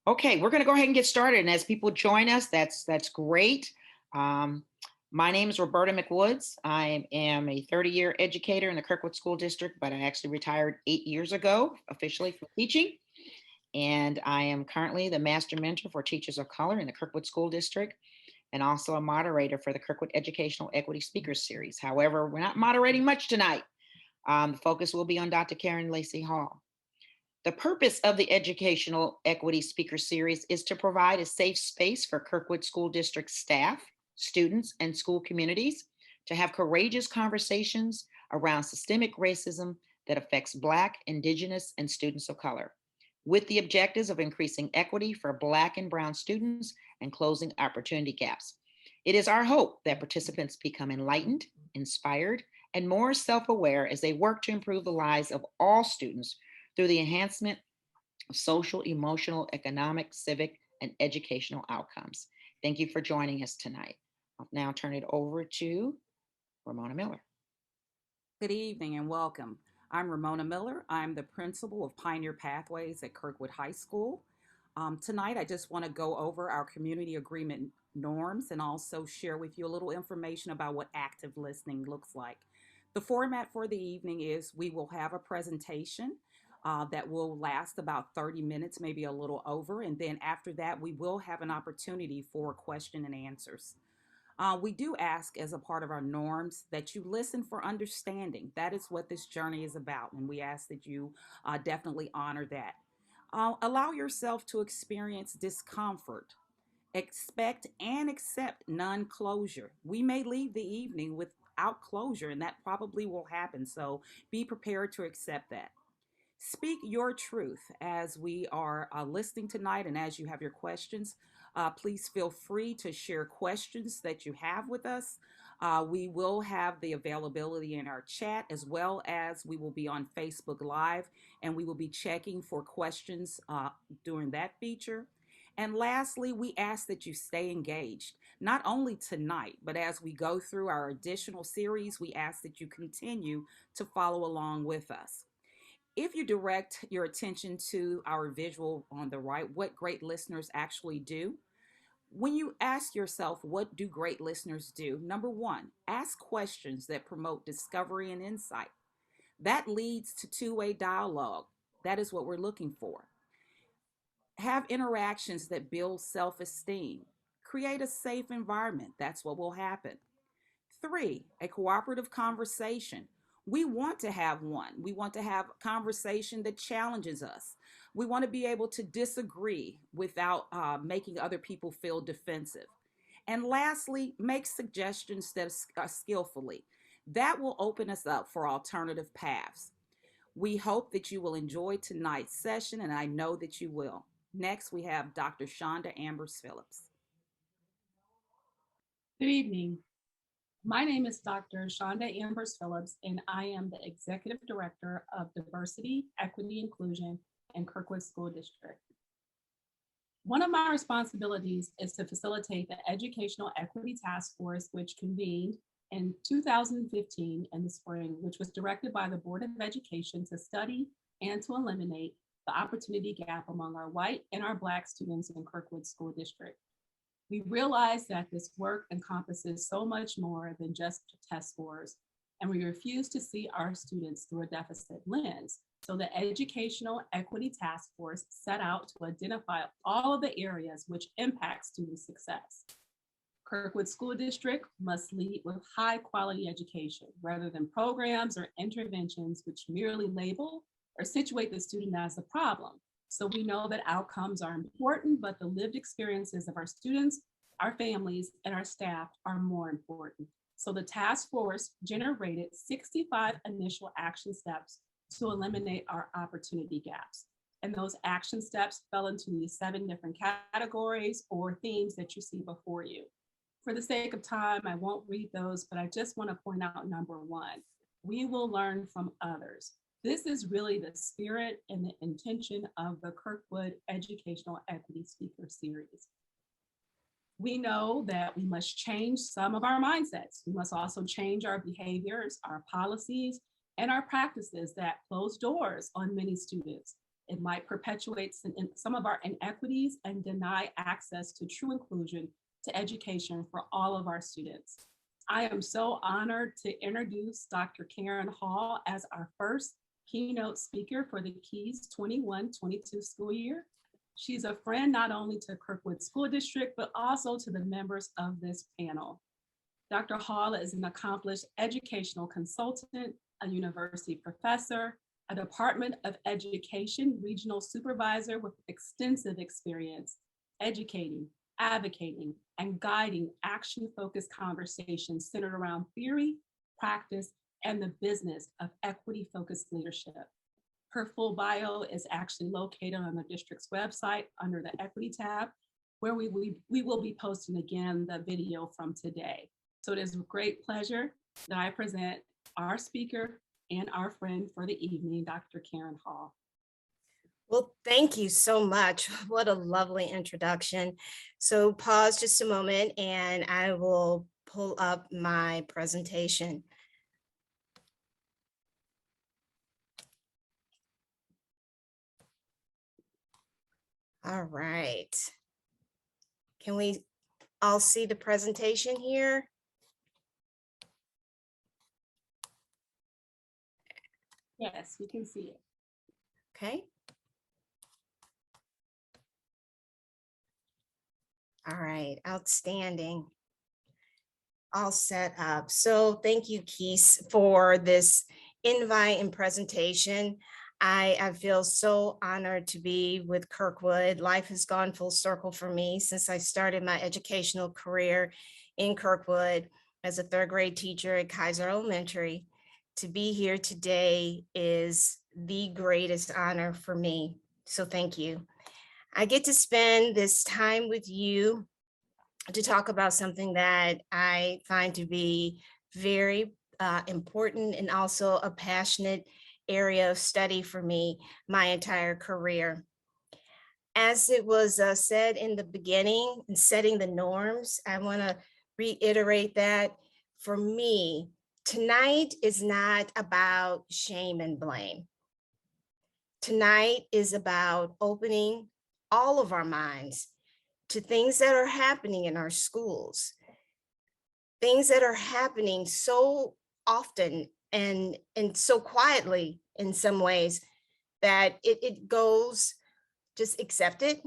Okay, we're going to go ahead and get started. And as people join us, that's great. Um, my name is Roberta McWoods. I am a 30-year educator in the Kirkwood School District, but I actually retired 8 years ago officially from teaching. And I am currently the master mentor for teachers of color in the Kirkwood School District and also a moderator for the Kirkwood Educational Equity Speakers Series. However, we're not moderating much tonight. The focus will be on Dr. Karen Lacey Hall. The purpose of the Educational Equity Speaker Series is to provide a safe space for Kirkwood School District staff, students, and school communities to have courageous conversations around systemic racism that affects Black, Indigenous, and students of color, with the objectives of increasing equity for Black and Brown students and closing opportunity gaps. It is our hope that participants become enlightened, inspired, and more self-aware as they work to improve the lives of all students through the enhancement of social, emotional, economic, civic, and educational outcomes. Thank you for joining us tonight. I'll now turn it over to Ramona Miller. Good evening and welcome. I'm Ramona Miller. I'm the principal of Pioneer Pathways at Kirkwood High School. Tonight, I just want to go over our community agreement norms and also share with you a little information about what active listening looks like. The format for the evening is we will have a presentation that will last about 30 minutes, maybe a little over. And then after that, we will have an opportunity for question and answers. We do ask as a part of our norms that you listen for understanding. That is what this journey is about. And we ask that you definitely honor that. Allow yourself to experience discomfort. Expect and accept non closure. We may leave the evening without closure, and that probably will happen. So be prepared to accept that. Speak your truth as we are listening tonight and as you have your questions. Please feel free to share questions that you have with us. We will have the availability in our chat as well as we will be on Facebook Live and we will be checking for questions during that feature. And lastly, we ask that you stay engaged, not only tonight, but as we go through our additional series, we ask that you continue to follow along with us. If you direct your attention to our visual on the right, what great listeners actually do, when you ask yourself, what do great listeners do? Number one, ask questions that promote discovery and insight. That leads to two-way dialogue. That is what we're looking for. Have interactions that build self esteem. Create a safe environment. That's what will happen. Three, a cooperative conversation. We want to have one. We want to have a conversation that challenges us. We want to be able to disagree without making other people feel defensive. And lastly, make suggestions that are skillfully. That will open us up for alternative paths. We hope that you will enjoy tonight's session, and I know that you will. Next, we have Dr. Shondambrose Phillips. Good evening. My name is Dr. Shondambrose Phillips, and I am the Executive Director of Diversity, Equity, Inclusion in Kirkwood School District. One of my responsibilities is to facilitate the Educational Equity Task Force, which convened in 2015 in the spring, which was directed by the Board of Education to study and to eliminate the opportunity gap among our white and our Black students in Kirkwood School District. We realize that this work encompasses so much more than just test scores, and we refuse to see our students through a deficit lens. So the Educational Equity Task Force set out to identify all of the areas which impact student success. Kirkwood School District must lead with high quality education rather than programs or interventions which merely label or situate the student as the problem. So we know that outcomes are important, but the lived experiences of our students, our families, and our staff are more important. So the task force generated 65 initial action steps to eliminate our opportunity gaps. And those action steps fell into these 7 different categories or themes that you see before you. For the sake of time, I won't read those, but I just want to point out number 1. We will learn from others. This is really the spirit and the intention of the Kirkwood Educational Equity Speaker Series. We know that we must change some of our mindsets. We must also change our behaviors, our policies, and our practices that close doors on many students. It might perpetuate some of our inequities and deny access to true inclusion to education for all of our students. I am so honored to introduce Dr. Karen Hall as our first keynote speaker for the KEYS 21-22 school year. She's a friend not only to Kirkwood School District, but also to the members of this panel. Dr. Hall is an accomplished educational consultant, a university professor, a Department of Education regional supervisor with extensive experience educating, advocating, and guiding action-focused conversations centered around theory, practice, and the business of equity-focused leadership. Her full bio is actually located on the district's website under the Equity tab, where we will be posting again the video from today. So it is with great pleasure that I present our speaker and our friend for the evening, Dr. Karen Hall. Well, thank you so much. What a lovely introduction. So pause just a moment and I will pull up my presentation. All right. Can we all see the presentation here? Yes, we can see it. Okay. All right, outstanding. All set up. So thank you, Keys, for this invite and presentation. I feel so honored to be with Kirkwood. Life has gone full circle for me since I started my educational career in Kirkwood as a third grade teacher at Kaiser Elementary. To be here today is the greatest honor for me. So thank you. I get to spend this time with you to talk about something that I find to be very important and also a passionate area of study for me my entire career. As it was said in the beginning, in setting the norms, I want to reiterate that for me, tonight is not about shame and blame. Tonight is about opening all of our minds to things that are happening in our schools, things that are happening so often and so quietly in some ways that it goes just accepted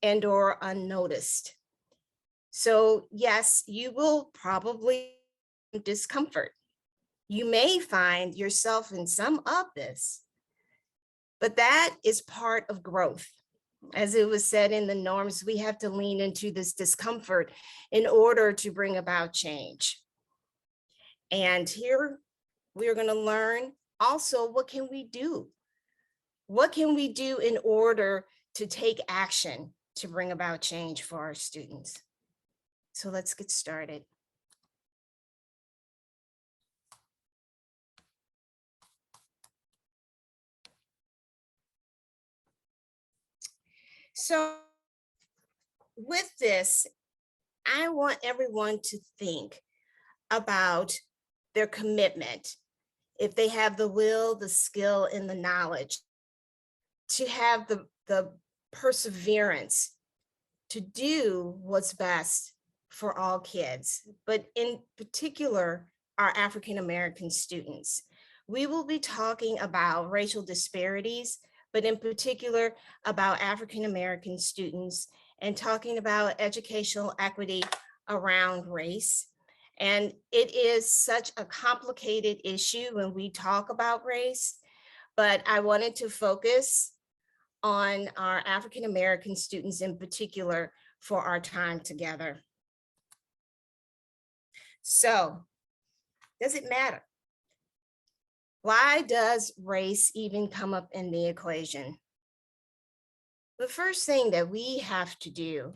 and or unnoticed. So yes, you will probably discomfort. You may find yourself in some of this, but that is part of growth. As it was said in the norms, we have to lean into this discomfort in order to bring about change. And here we are going to learn also, what can we do? What can we do in order to take action to bring about change for our students? So let's get started. So with this, I want everyone to think about their commitment, if they have the will, the skill, and the knowledge, to have the perseverance to do what's best for all kids, but in particular, our African American students. We will be talking about racial disparities, but in particular about African American students and talking about educational equity around race. And it is such a complicated issue when we talk about race, but I wanted to focus on our African American students in particular for our time together. So, does it matter? Why does race even come up in the equation? The first thing that we have to do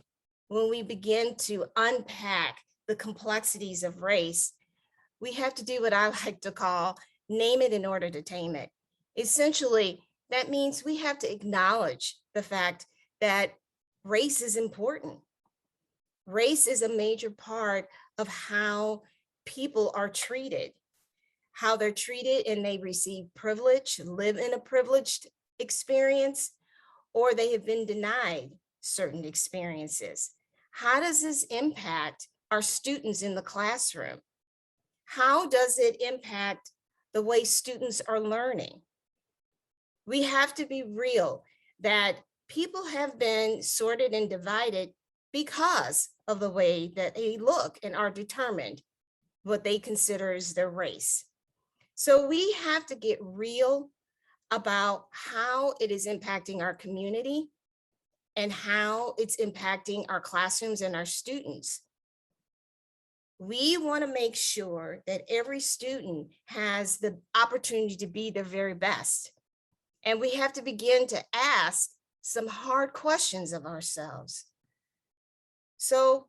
when we begin to unpack the complexities of race, we have to do what I like to call name it in order to tame it. Essentially, that means we have to acknowledge the fact that race is important. Race is a major part of how people are treated, how they're treated and they receive privilege, live in a privileged experience, or they have been denied certain experiences. How does this impact our students in the classroom? How does it impact the way students are learning? We have to be real that people have been sorted and divided because of the way that they look and are determined what they consider as their race. So we have to get real about how it is impacting our community and how it's impacting our classrooms and our students. We want to make sure that every student has the opportunity to be their very best. And we have to begin to ask some hard questions of ourselves. So,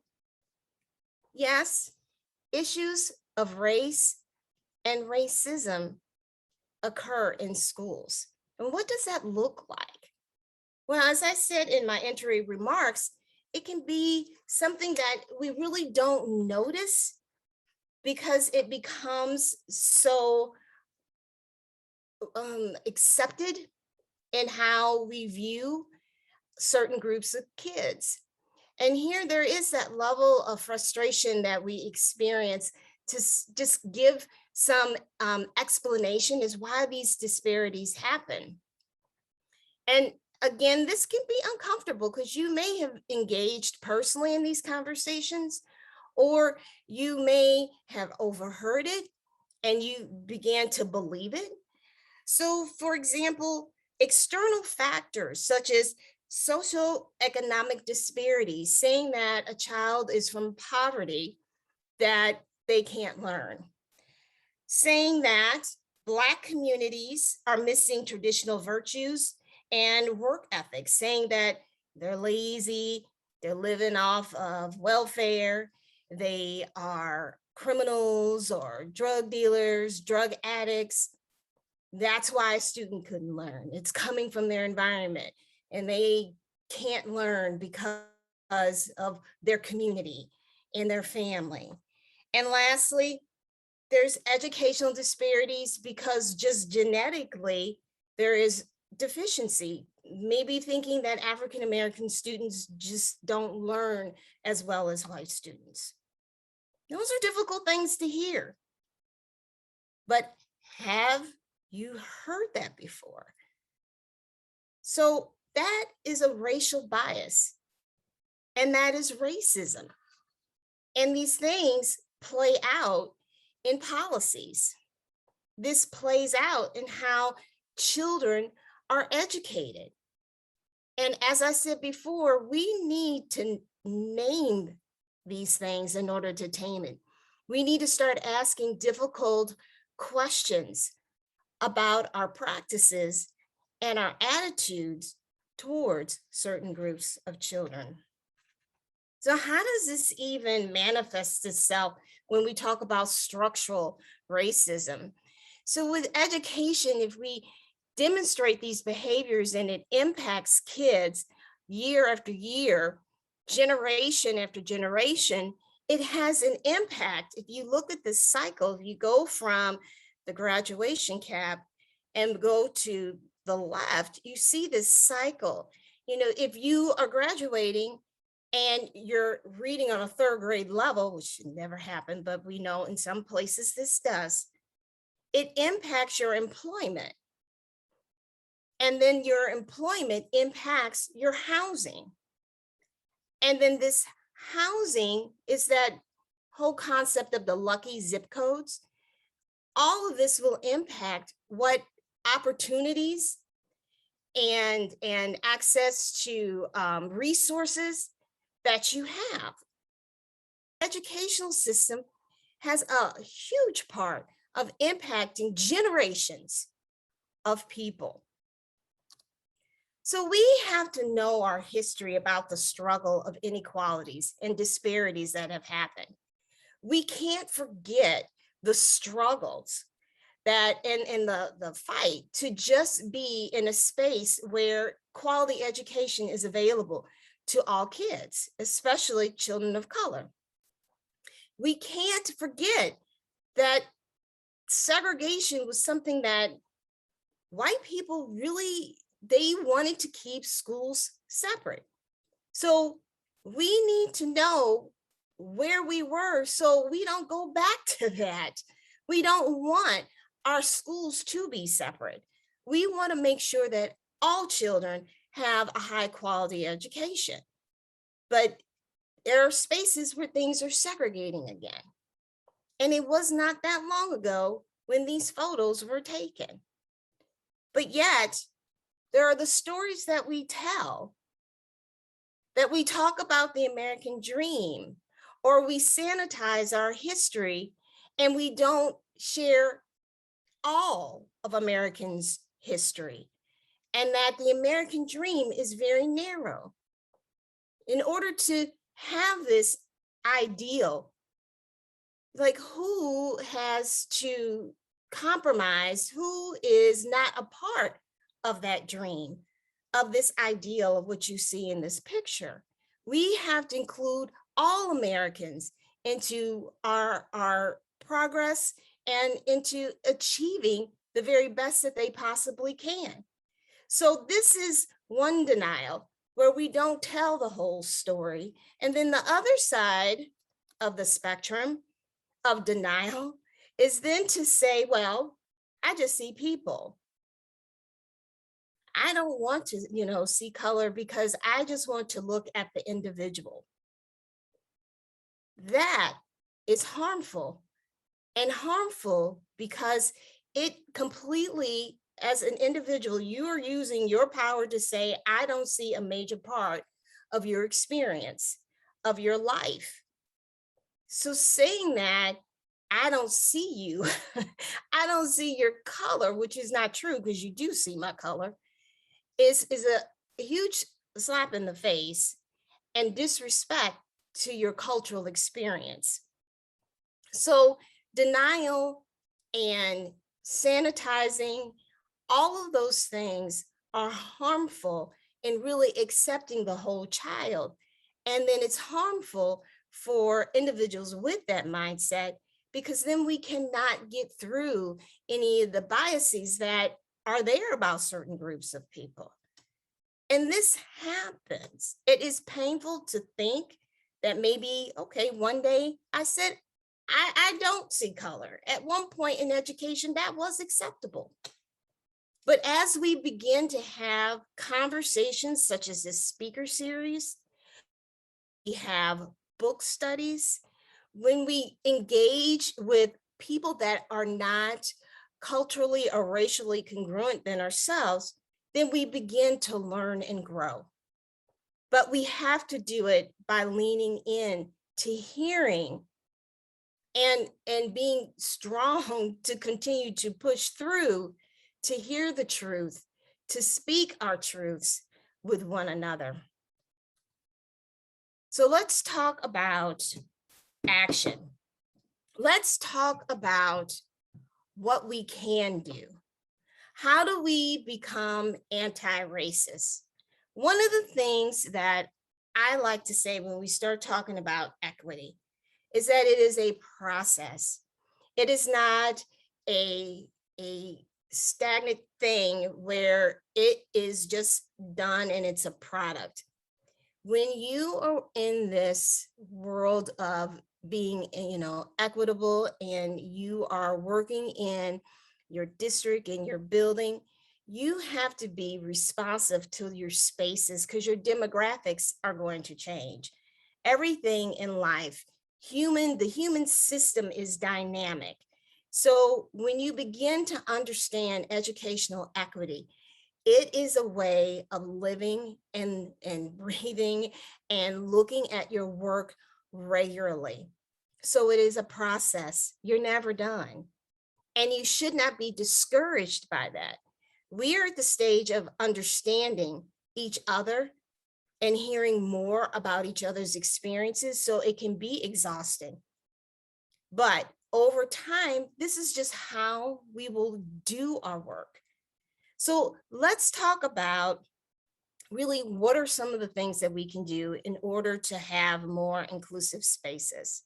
yes, issues of race and racism occur in schools. And what does that look like? Well, as I said in my entry remarks, it can be something that we really don't notice because it becomes so accepted in how we view certain groups of kids. And here there is that level of frustration that we experience to just give some explanation as why these disparities happen. And again, this can be uncomfortable because you may have engaged personally in these conversations, or you may have overheard it and you began to believe it. So, for example, external factors such as socioeconomic disparities, saying that a child is from poverty, that they can't learn. Saying that Black communities are missing traditional virtues and work ethics, saying that they're lazy, they're living off of welfare, they are criminals or drug dealers, drug addicts. That's why a student couldn't learn. It's coming from their environment and they can't learn because of their community and their family. And lastly, there's educational disparities because just genetically there is deficiency. Maybe thinking that African-American students just don't learn as well as white students. Those are difficult things to hear. But have you heard that before? So that is a racial bias, and that is racism. And these things play out in policies. This plays out in how children are educated. And as I said before, we need to name these things in order to tame it. We need to start asking difficult questions about our practices and our attitudes towards certain groups of children. So how does this even manifest itself when we talk about structural racism? So with education, if we demonstrate these behaviors and it impacts kids year after year, generation after generation, it has an impact. If you look at this cycle, if you go from the graduation cap and go to the left, you see this cycle. You know, if you are graduating and you're reading on a third grade level, which should never happen, but we know in some places this does, it impacts your employment. And then your employment impacts your housing. And then this housing is that whole concept of the lucky zip codes. All of this will impact what opportunities and access to resources that you have. Educational system has a huge part of impacting generations of people. So we have to know our history about the struggle of inequalities and disparities that have happened. We can't forget the struggles that in the fight to just be in a space where quality education is available to all kids, especially children of color. We can't forget that segregation was something that white people really they wanted to keep schools separate. So we need to know where we were so we don't go back to that. We don't want our schools to be separate. We want to make sure that all children have a high quality education. But there are spaces where things are segregating again. And it was not that long ago when these photos were taken. But yet, there are the stories that we tell, that we talk about the American dream, or we sanitize our history and we don't share all of Americans' history, and that the American dream is very narrow. In order to have this ideal, like who has to compromise, who is not a part of that dream, of this ideal of what you see in this picture? We have to include all Americans into our progress and into achieving the very best that they possibly can. So this is one denial where we don't tell the whole story. And then the other side of the spectrum of denial is then to say, well, I just see people. I don't want to, see color because I just want to look at the individual. That is harmful, and harmful because it completely, as an individual, you are using your power to say, I don't see a major part of your experience, of your life. So saying that, I don't see you, I don't see your color, which is not true because you do see my color, is a huge slap in the face and disrespect to your cultural experience. So denial and sanitizing, all of those things are harmful in really accepting the whole child. And then it's harmful for individuals with that mindset, because then we cannot get through any of the biases that are there about certain groups of people. And this happens. It is painful to think that maybe, okay, one day I said, I don't see color. At one point in education, that was acceptable. But as we begin to have conversations such as this speaker series, we have book studies, when we engage with people that are not culturally or racially congruent than ourselves, then we begin to learn and grow. But we have to do it by leaning in to hearing and being strong to continue to push through, to hear the truth, to speak our truths with one another. So let's talk about action. Let's talk about what we can do. How do we become anti-racist? One of the things that I like to say when we start talking about equity is that it is a process. It is not a stagnant thing where it is just done and it's a product. When you are in this world of being, equitable, and you are working in your district and your building, you have to be responsive to your spaces because your demographics are going to change. Everything in life, the human system is dynamic. So when you begin to understand educational equity, it is a way of living and breathing and looking at your work regularly. So it is a process. You're never done. And you should not be discouraged by that. We are at the stage of understanding each other and hearing more about each other's experiences, so it can be exhausting. But over time, this is just how we will do our work. So let's talk about really what are some of the things that we can do in order to have more inclusive spaces.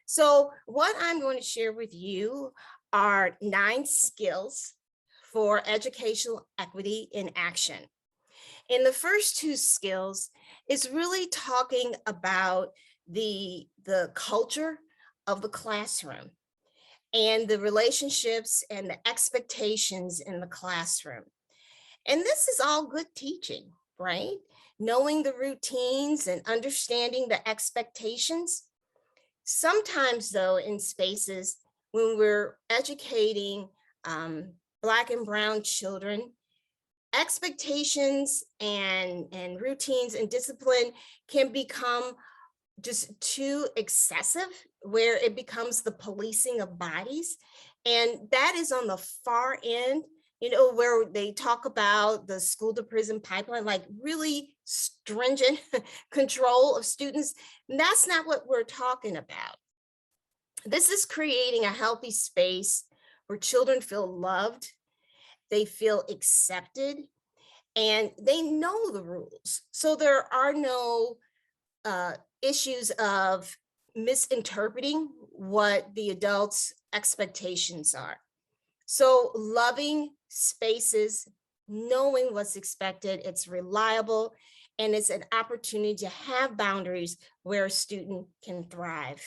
So what I'm going to share with you are 9 skills for educational equity in action. And the first two skills is really talking about the culture of the classroom and the relationships and the expectations in the classroom. And this is all good teaching, right? Knowing the routines and understanding the expectations. Sometimes though, in spaces when we're educating Black and Brown children, expectations and routines and discipline can become just too excessive, where it becomes the policing of bodies. And that is on the far end, where they talk about the school to prison pipeline, like really stringent control of students. And that's not what we're talking about. This is creating a healthy space where children feel loved, they feel accepted, and they know the rules. So there are no issues of misinterpreting what the adults' expectations are. So loving spaces, knowing what's expected, it's reliable, and it's an opportunity to have boundaries where a student can thrive.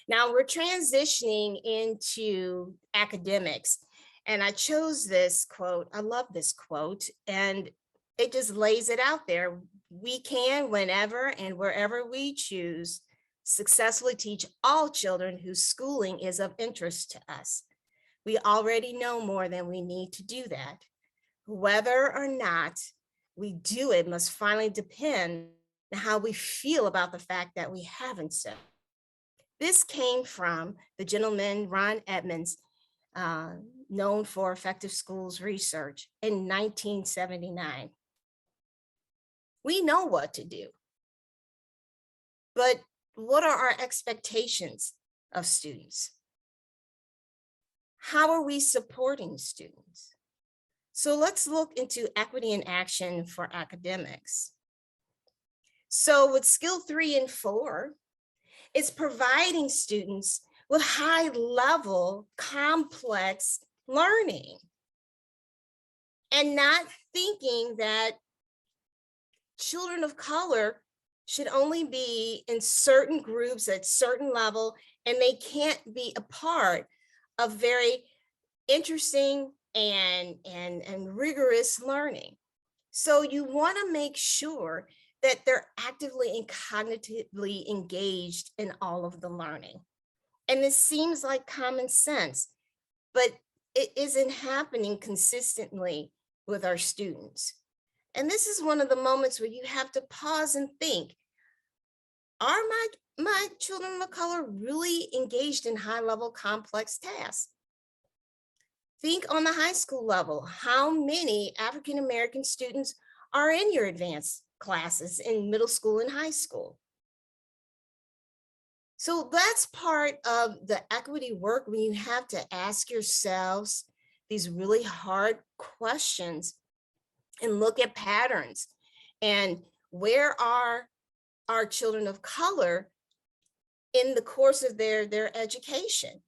Now we're transitioning into academics, and I chose this quote. I love this quote, and it just lays it out there. We can, whenever and wherever we choose, successfully teach all children whose schooling is of interest to us. We already know more than we need to do that. Whether or not we do it must finally depend on how we feel about the fact that we haven't so. This came from the gentleman, Ron Edmonds, known for effective schools research in 1979. We know what to do, but what are our expectations of students? How are we supporting students? So let's look into equity in action for academics. So with skill 3 and 4, it's providing students with high level, complex learning, and not thinking that children of color should only be in certain groups at certain level, and they can't be a part of very interesting and rigorous learning. So you want to make sure that they're actively and cognitively engaged in all of the learning. And this seems like common sense, but it isn't happening consistently with our students. And this is one of the moments where you have to pause and think, are my children of color really engaged in high-level complex tasks? Think on the high school level, how many African-American students are in your advanced classes in middle school and high school? So that's part of the equity work, when you have to ask yourselves these really hard questions and look at patterns. And where are our children of color in the course of their education?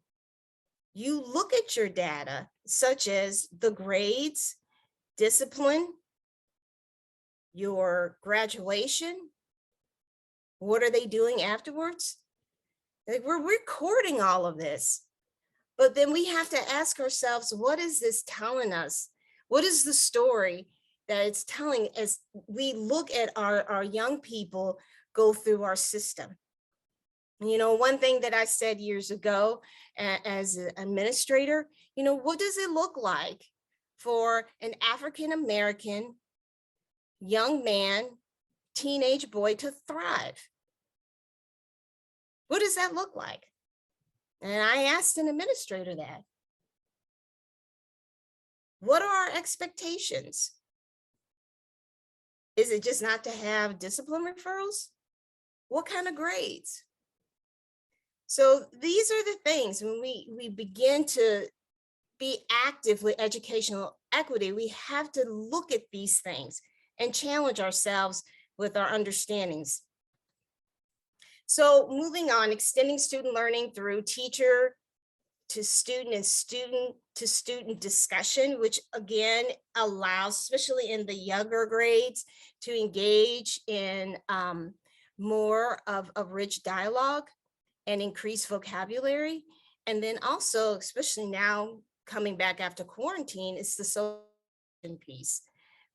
You look at your data, such as the grades, discipline, your graduation. What are they doing afterwards? Like, we're recording all of this, but then we have to ask ourselves, what is this telling us? What is the story that it's telling as we look at our young people go through our system? One thing that I said years ago as an administrator, what does it look like for an African-American young man, teenage boy to thrive? What does that look like? And I asked an administrator that. What are our expectations? Is it just not to have discipline referrals? What kind of grades? So these are the things, when we begin to be active with educational equity, we have to look at these things and challenge ourselves with our understandings. So moving on, extending student learning through teacher to student and student to student discussion, which again allows, especially in the younger grades, to engage in more of a rich dialogue and increase vocabulary. And then also, especially now coming back after quarantine, it's the social piece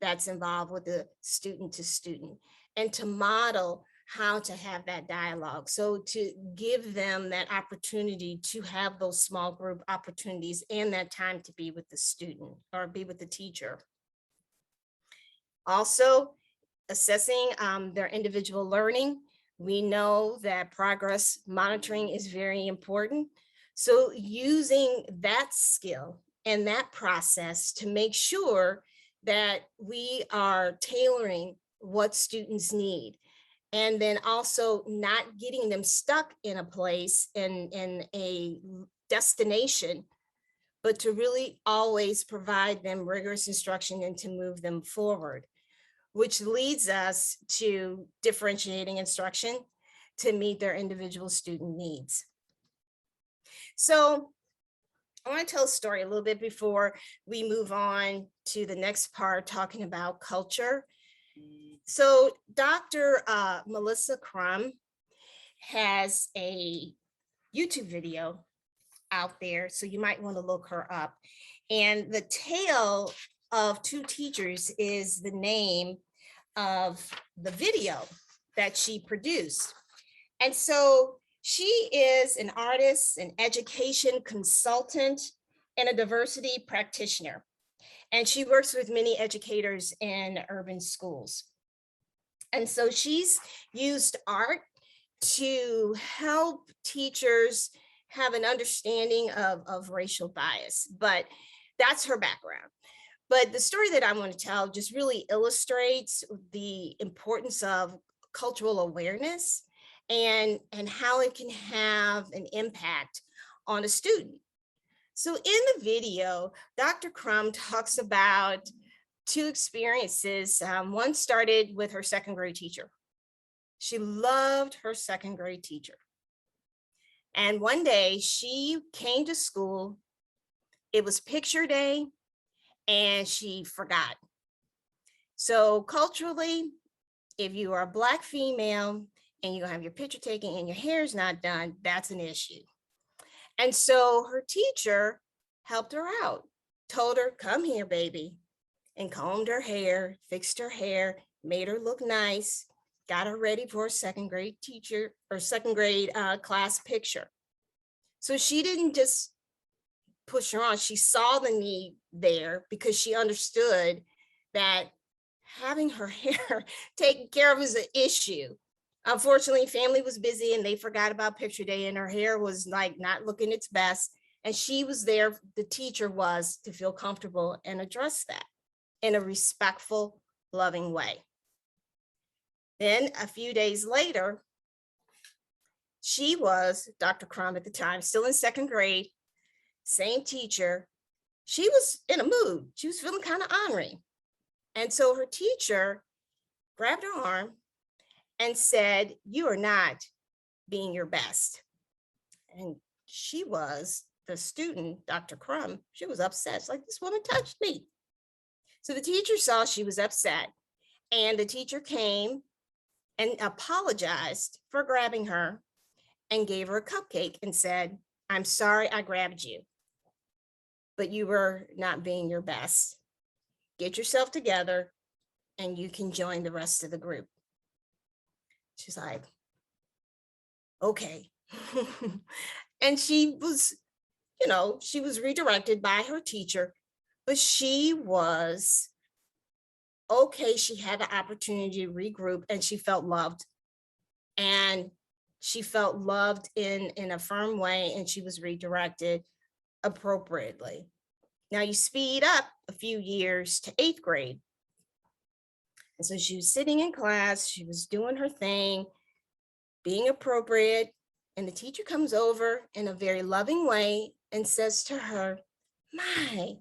that's involved with the student to student, and to model how to have that dialogue. So to give them that opportunity to have those small group opportunities and that time to be with the student or be with the teacher. Also, assessing their individual learning. We know that progress monitoring is very important. So using that skill and that process to make sure that we are tailoring what students need. And then also not getting them stuck in a place in a destination, but to really always provide them rigorous instruction and to move them forward, which leads us to differentiating instruction to meet their individual student needs. So I want to tell a story a little bit before we move on to the next part, talking about culture. So Dr. Melissa Crum has a YouTube video out there, so you might want to look her up. And The Tale of Two Teachers is the name of the video that she produced. And so she is an artist, an education consultant, and a diversity practitioner. And she works with many educators in urban schools. And so she's used art to help teachers have an understanding of racial bias, but that's her background. But the story that I want to tell just really illustrates the importance of cultural awareness and how it can have an impact on a student. So in the video, Dr. Crum talks about two experiences. One started with her second grade teacher. She loved her second grade teacher. And one day she came to school, it was picture day, and she forgot. So culturally, if you are a Black female and you have your picture taken and your hair's not done, that's an issue. And so her teacher helped her out, told her, come here, baby, and combed her hair, fixed her hair, made her look nice, got her ready for a second grade teacher or second grade class picture. So she didn't just push her on. She saw the need there because she understood that having her hair taken care of is an issue. Unfortunately, family was busy and they forgot about picture day and her hair was like not looking its best. And she was there, the teacher was, to feel comfortable and address that in a respectful, loving way. Then a few days later, she was, Dr. Crum at the time, still in second grade, same teacher. She was in a mood. She was feeling kind of ornery. And so her teacher grabbed her arm and said, you are not being your best. And she was, the student, Dr. Crum, she was upset. It's like, this woman touched me. So the teacher saw she was upset, and the teacher came and apologized for grabbing her and gave her a cupcake and said, I'm sorry I grabbed you, but you were not being your best. Get yourself together and you can join the rest of the group. She's like, okay. And she was, she was redirected by her teacher, but she was okay. She had the opportunity to regroup and she felt loved. And she felt loved in a firm way, and she was redirected appropriately. Now you speed up a few years to 8th grade. And so she was sitting in class, she was doing her thing, being appropriate, and the teacher comes over in a very loving way and says to her, my,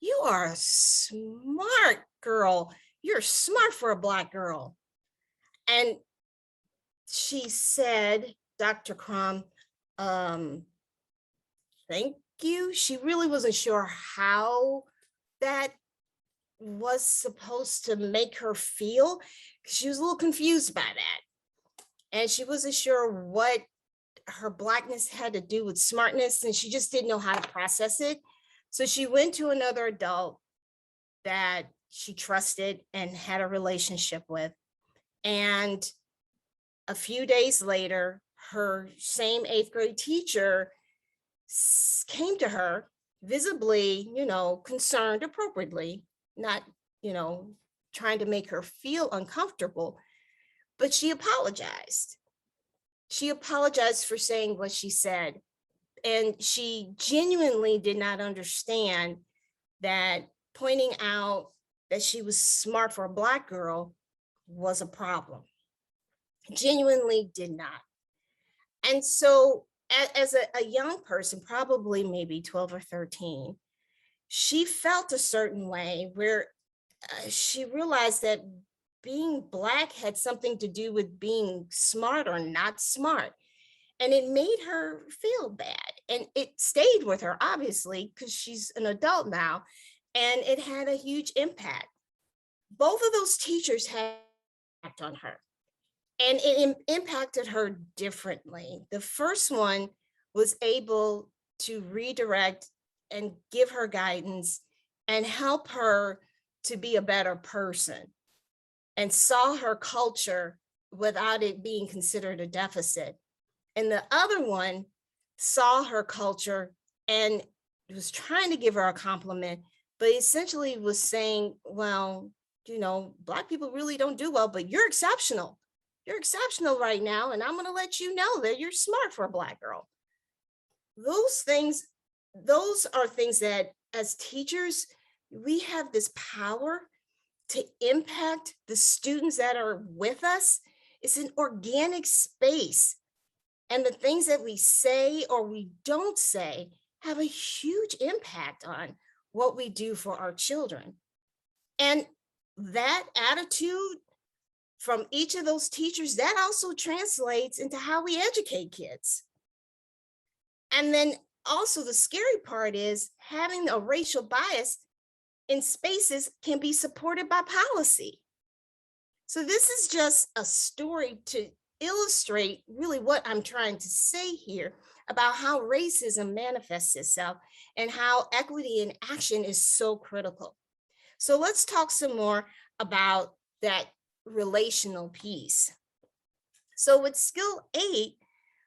you are a smart girl. You're smart for a Black girl. And she said, Dr. Crum, thank you. She really wasn't sure how that was supposed to make her feel. She was a little confused by that. And she wasn't sure what her Blackness had to do with smartness, and she just didn't know how to process it. So she went to another adult that she trusted and had a relationship with. And a few days later, her same 8th grade teacher came to her visibly, concerned appropriately, not, trying to make her feel uncomfortable, but she apologized. She apologized for saying what she said. And she genuinely did not understand that pointing out that she was smart for a Black girl was a problem. Genuinely did not. And so as a young person, probably maybe 12 or 13, she felt a certain way where she realized that being Black had something to do with being smart or not smart. And it made her feel bad. And it stayed with her, obviously, because she's an adult now. And it had a huge impact. Both of those teachers had an impact on her. And it impacted her differently. The first one was able to redirect and give her guidance and help her to be a better person, and saw her culture without it being considered a deficit. And the other one saw her culture and was trying to give her a compliment, but essentially was saying, well, Black people really don't do well, but you're exceptional. You're exceptional right now. And I'm going to let you know that you're smart for a Black girl. Those are things that as teachers, we have this power to impact the students that are with us. It's an organic space. And the things that we say or we don't say have a huge impact on what we do for our children. And that attitude from each of those teachers, that also translates into how we educate kids. And then also the scary part is having a racial bias in spaces can be supported by policy. So this is just a story to illustrate really what I'm trying to say here about how racism manifests itself and how equity in action is so critical. So let's talk some more about that relational piece. So with skill 8,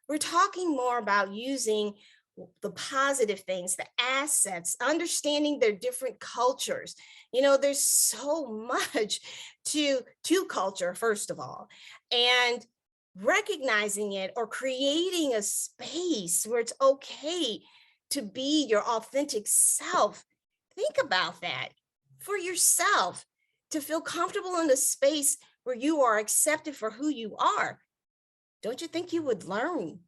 we're talking more about using the positive things, the assets, understanding their different cultures. There's so much to culture, first of all, and recognizing it or creating a space where it's okay to be your authentic self. Think about that for yourself, to feel comfortable in a space where you are accepted for who you are. Don't you think you would learn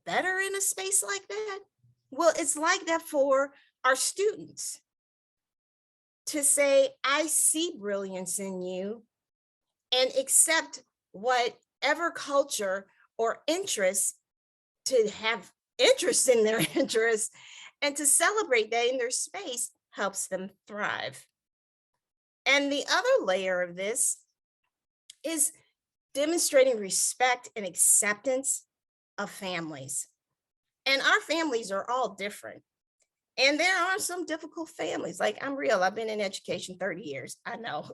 better in a space like that? Well, it's like that for our students to say, I see brilliance in you, and accept whatever culture or interest, to have interest in their interests and to celebrate that in their space helps them thrive. And the other layer of this is demonstrating respect and acceptance of families. And our families are all different. And there are some difficult families. Like, I'm real, I've been in education 30 years, I know.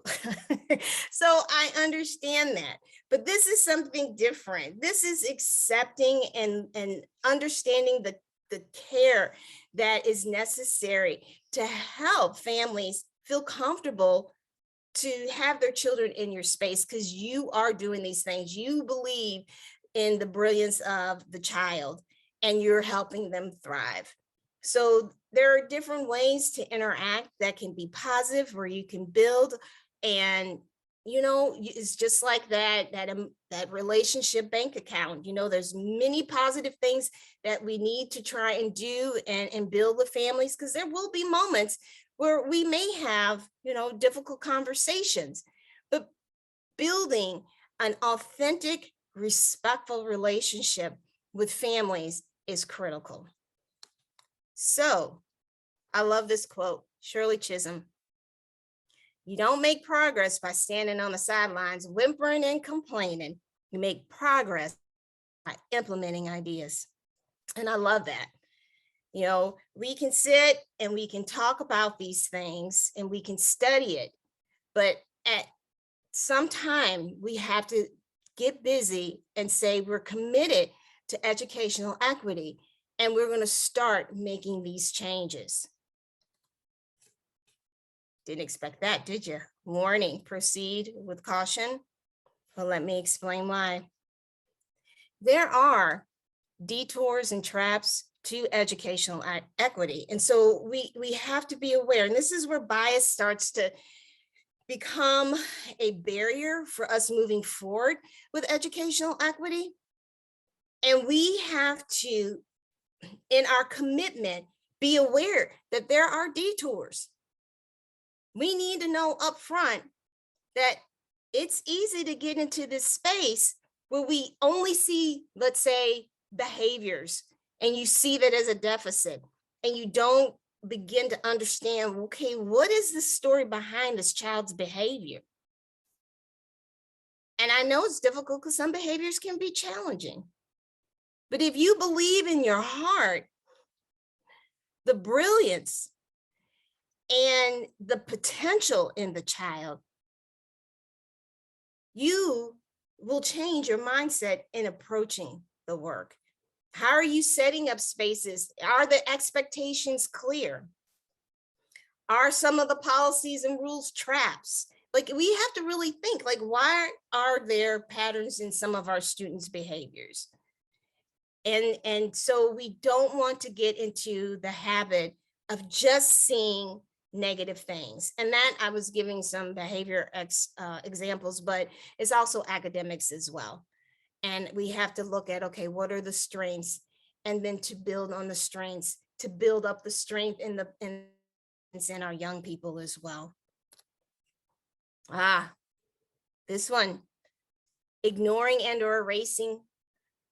So I understand that. But this is something different. This is accepting and understanding the care that is necessary to help families feel comfortable to have their children in your space, because you are doing these things. You believe in the brilliance of the child and you're helping them thrive. So there are different ways to interact that can be positive, where you can build. And it's just like that relationship bank account. There's many positive things that we need to try and do and build with families, because there will be moments where we may have, difficult conversations, but building an authentic, respectful relationship with families is critical. So I love this quote, Shirley Chisholm. You don't make progress by standing on the sidelines, whimpering and complaining. You make progress by implementing ideas. And I love that. You know, we can sit and we can talk about these things and we can study it, but at some time we have to get busy and say we're committed to educational equity and we're going to start making these changes. Didn't expect that, did you? Warning, proceed with caution. Well, let me explain why. There are detours and traps to educational equity. And so we have to be aware, and this is where bias starts to become a barrier for us moving forward with educational equity. And we have to, in our commitment, be aware that there are detours. We need to know upfront that it's easy to get into this space where we only see, let's say, behaviors, and you see that as a deficit, and you don't begin to understand, okay, what is the story behind this child's behavior? And I know it's difficult because some behaviors can be challenging. But if you believe in your heart the brilliance and the potential in the child, you will change your mindset in approaching the work. How are you setting up spaces? Are the expectations clear? Are some of the policies and rules traps? Like, we have to really think, like, why are there patterns in some of our students' behaviors? And so we don't want to get into the habit of just seeing negative things. And that, I was giving some behavior examples, but it's also academics as well. And we have to look at, okay, what are the strengths? And then to build on the strengths, to build up the strength in our young people as well. This one, ignoring and or erasing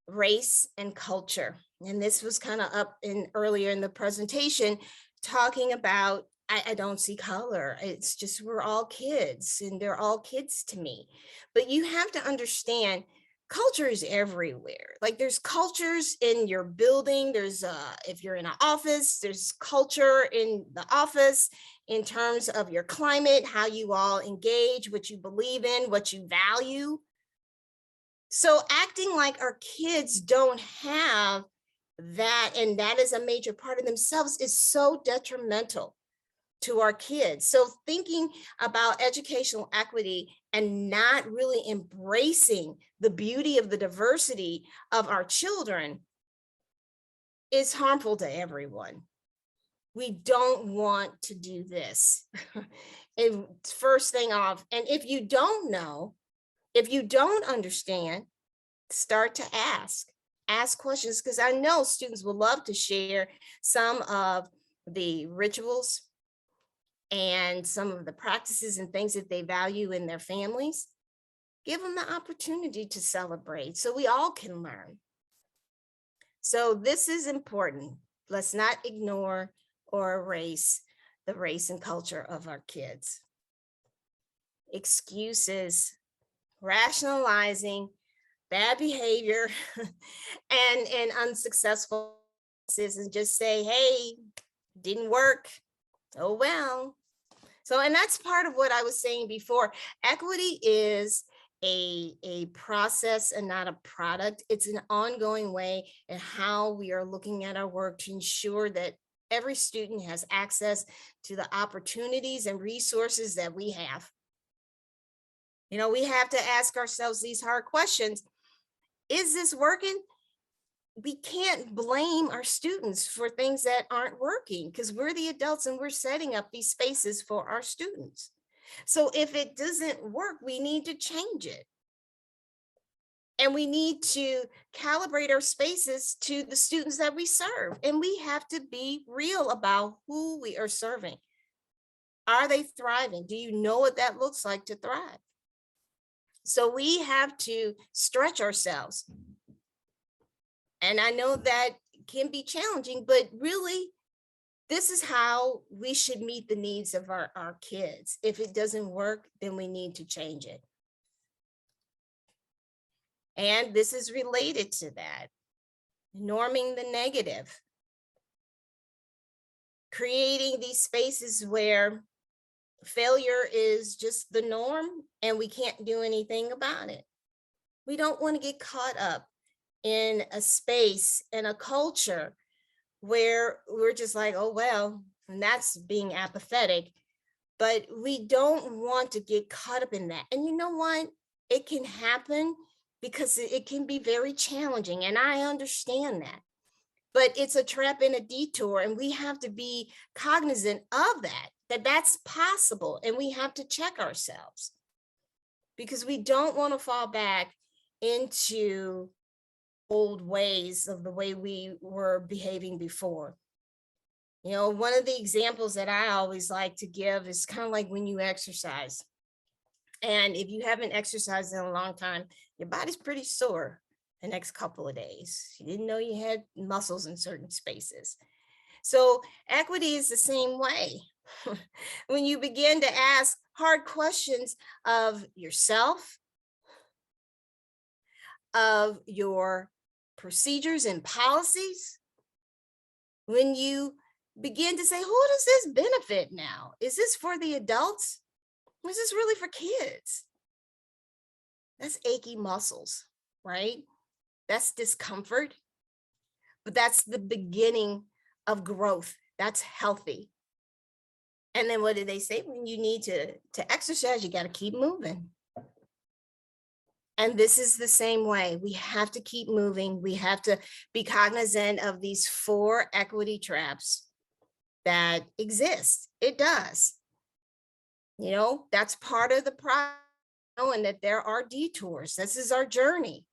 race and culture. And this was kind of up in earlier in the presentation, talking about, I don't see color. It's just, we're all kids and they're all kids to me. But you have to understand, culture is everywhere. Like, there's cultures in your building. There's if you're in an office, there's culture in the office in terms of your climate, how you all engage, what you believe in, what you value. So acting like our kids don't have that, and that is a major part of themselves, is so detrimental to our kids. So thinking about educational equity and not really embracing the beauty of the diversity of our children is harmful to everyone. We don't want to do this. And first thing off, and if you don't know, if you don't understand, start to ask questions, because I know students would love to share some of the rituals and some of the practices and things that they value in their families. Give them the opportunity to celebrate so we all can learn. So this is important. Let's not ignore or erase the race and culture of our kids. Excuses, rationalizing bad behavior and unsuccessful and just say, hey, didn't work. Oh, well. So, and that's part of what I was saying before. Equity is a process and not a product. It's an ongoing way in how we are looking at our work to ensure that every student has access to the opportunities and resources that we have. You know, we have to ask ourselves these hard questions. Is this working? We can't blame our students for things that aren't working, because we're the adults and we're setting up these spaces for our students. So if it doesn't work, we need to change it. And we need to calibrate our spaces to the students that we serve. And we have to be real about who we are serving. Are they thriving? Do you know what that looks like to thrive? So we have to stretch ourselves. And I know that can be challenging, but really This is how we should meet the needs of our kids. If it doesn't work, then we need to change it. And this is related to that. Norming the negative. Creating these spaces where failure is just the norm and we can't do anything about it. We don't want to get caught up in a space and a culture where we're just like, oh, well, and that's being apathetic. But we don't want to get caught up in that. And you know what? It can happen because it can be very challenging. And I understand that. But it's a trap and a detour. And we have to be cognizant of that that's possible. And we have to check ourselves because we don't want to fall back into old ways of the way we were behaving before. You know, one of the examples that I always like to give is kind of like when you exercise. And if you haven't exercised in a long time, your body's pretty sore the next couple of days. You didn't know you had muscles in certain spaces. So equity is the same way. When you begin to ask hard questions of yourself, of your procedures and policies, when you begin to say, who does this benefit now? Is this for the adults? Or is this really for kids? That's achy muscles, right? That's discomfort, but that's the beginning of growth. That's healthy. And then what do they say? When you need to exercise, you got to keep moving. And this is the same way. We have to keep moving. We have to be cognizant of these 4 equity traps that exist. It does. You know, that's part of the process, and that there are detours. This is our journey.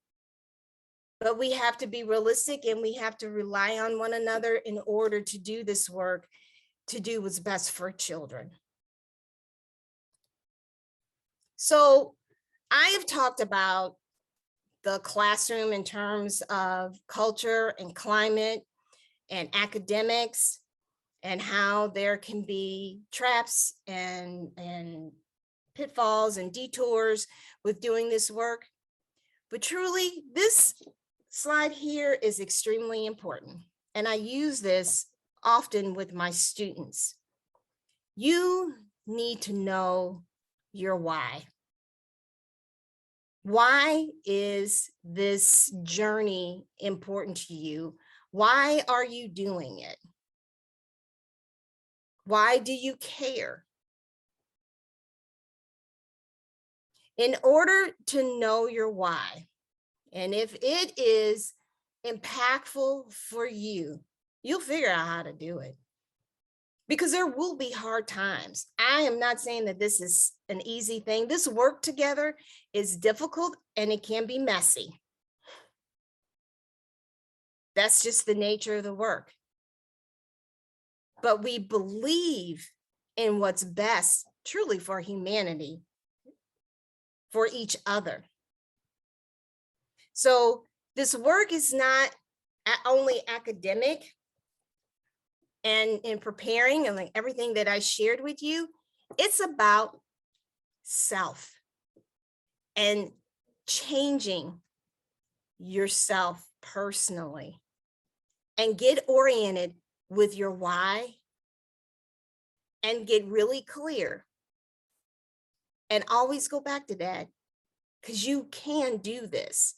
But we have to be realistic and we have to rely on one another in order to do this work, to do what's best for children. So I have talked about the classroom in terms of culture and climate and academics, and how there can be traps and pitfalls and detours with doing this work. But truly, this slide here is extremely important. And I use this often with my students. You need to know your why. Why is this journey important to you? Why are you doing it? Why do you care? In order to know your why, and if it is impactful for you, you'll figure out how to do it. Because there will be hard times. I am not saying that this is an easy thing. This work together is difficult and it can be messy. That's just the nature of the work. But we believe in what's best truly for humanity, for each other. So this work is not only academic, and in preparing and like everything that I shared with you, it's about self and changing yourself personally, and get oriented with your why and get really clear. And always go back to that, because you can do this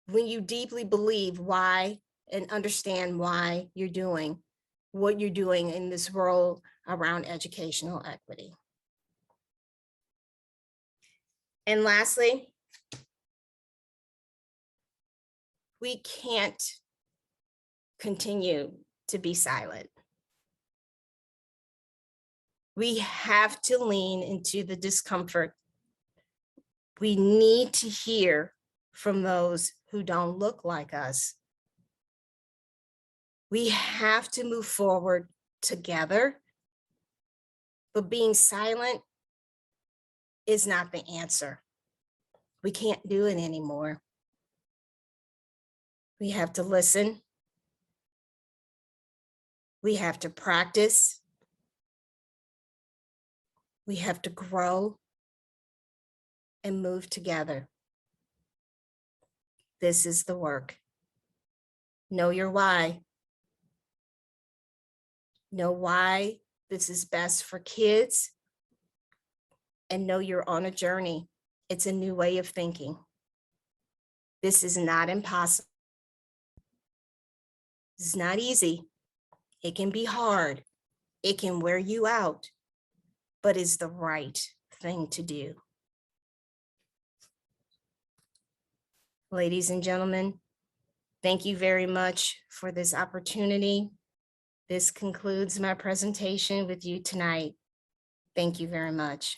when you deeply believe why and understand why you're doing what you're doing in this world around educational equity. And lastly, we can't continue to be silent. We have to lean into the discomfort. We need to hear from those who don't look like us. We have to move forward together, but being silent is not the answer. We can't do it anymore. We have to listen. We have to practice. We have to grow and move together. This is the work. Know your why. Know why this is best for kids, and know you're on a journey. It's a new way of thinking. This is not impossible. It's not easy. It can be hard. It can wear you out, but it's the right thing to do. Ladies and gentlemen, thank you very much for this opportunity. This concludes my presentation with you tonight. Thank you very much.